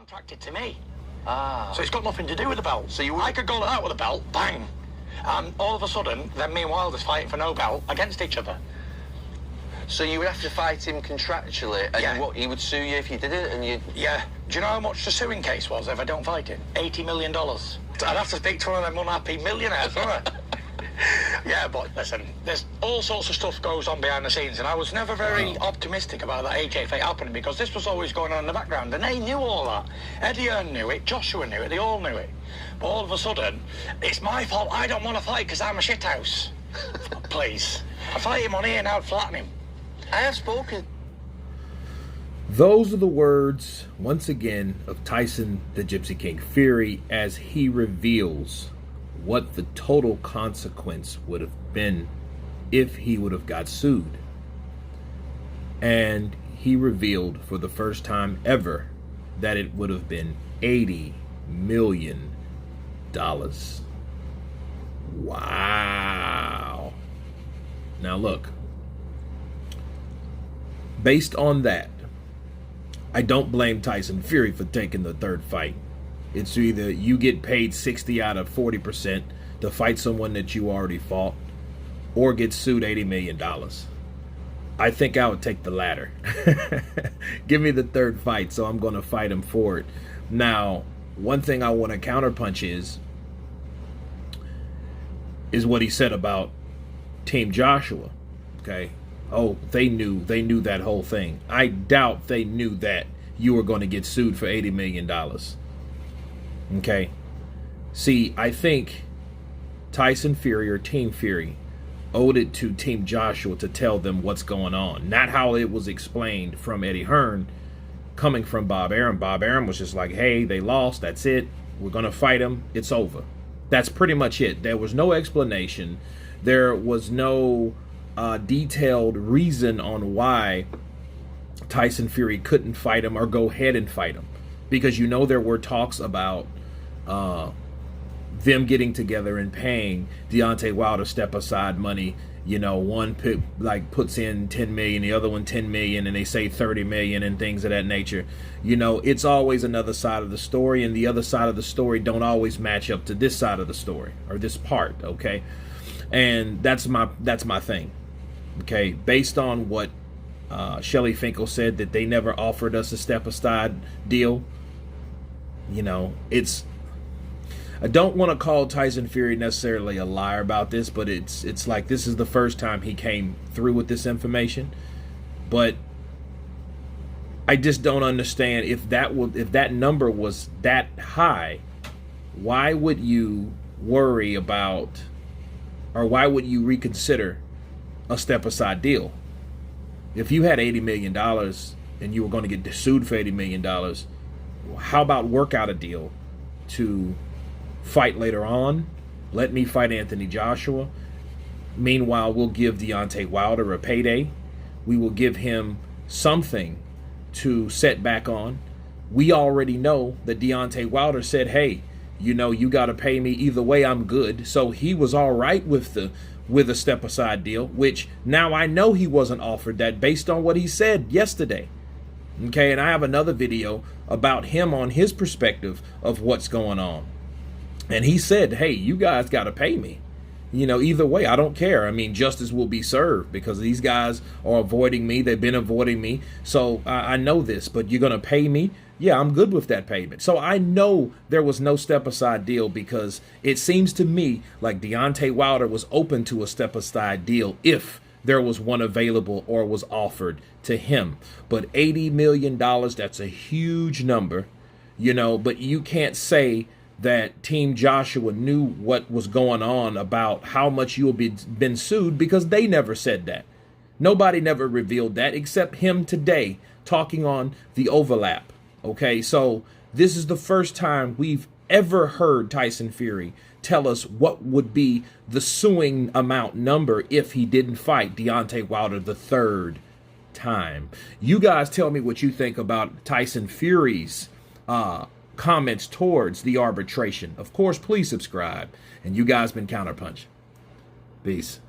contracted to me. Ah. So it's got nothing to do with the belt. So I could go out with a belt, bang. And all of a sudden, then me and Wilder's fighting for no belt against each other. So you would have to fight him contractually, and Yeah. what, he would sue you if you did it, and you... Yeah. Do you know how much the suing case was if I don't fight him? $80 million. I'd have to speak to one of them unhappy millionaires, wouldn't I? Yeah, but listen, there's all sorts of stuff goes on behind the scenes, and I was never very optimistic about that AJ fight happening because this was always going on in the background, and they knew all that. Eddie Hearn knew it, Joshua knew it, they all knew it. But all of a sudden, it's my fault. I don't want to fight because I'm a shithouse. Please. I fight him on here now, flatten him. I have spoken. Those are the words, once again, of Tyson the Gypsy King Fury as he reveals what the total consequence would have been if he would have got sued. And he revealed for the first time ever that it would have been $80 million. Wow. Now look, based on that, I don't blame Tyson Fury for taking the third fight. It's either you get paid 60 out of 40% to fight someone that you already fought, or get sued $80 million. I think I would take the latter. Give me the third fight, so I'm going to fight him for it. Now, one thing I want to counterpunch is what he said about Team Joshua. Okay. Oh, they knew that whole thing. I doubt they knew that you were going to get sued for $80 million. Okay. See, I think Tyson Fury or Team Fury owed it to Team Joshua to tell them what's going on. Not how it was explained from Eddie Hearn coming from Bob Arum. Bob Arum was just like, hey, they lost. That's it. We're going to fight them. It's over. That's pretty much it. There was no explanation. There was no detailed reason on why Tyson Fury couldn't fight him or go ahead and fight him. Because you know there were talks about them getting together and paying Deontay Wilder step-aside money. You know, one puts in $10 million, the other one $10 million, and they say $30 million and things of that nature. You know, it's always another side of the story, and the other side of the story don't always match up to this side of the story or this part. Okay, and that's my thing. Okay, based on what Shelly Finkel said, that they never offered us a step-aside deal. You know, I don't want to call Tyson Fury necessarily a liar about this, but it's like this is the first time he came through with this information. But I just don't understand if that number was that high, why would you worry about, or why would you reconsider a step-aside deal? If you had $80 million and you were going to get sued for $80 million, how about work out a deal to fight later on? Let me fight Anthony Joshua. Meanwhile, we'll give Deontay Wilder a payday. We will give him something to set back on. We already know that Deontay Wilder said, hey, you know, you got to pay me either way, I'm good. So he was all right with a step-aside deal, which now I know he wasn't offered that based on what he said yesterday. Okay, and I have another video about him on his perspective of what's going on. And he said, hey, you guys got to pay me. You know, either way, I don't care. I mean, justice will be served because these guys are avoiding me. They've been avoiding me. So I know this, but you're going to pay me? Yeah, I'm good with that payment. So I know there was no step-aside deal because it seems to me like Deontay Wilder was open to a step-aside deal if there was one available or was offered to him. But $80 million, that's a huge number, you know, but you can't say that Team Joshua knew what was going on about how much you'll be been sued because they never said that. Nobody never revealed that except him today talking on the overlap. Okay, so this is the first time we've ever heard Tyson Fury tell us what would be the suing amount number if he didn't fight Deontay Wilder the third time. You guys tell me what you think about Tyson Fury's comments towards the arbitration. Of course, please subscribe. And you guys been Counterpunch. Peace.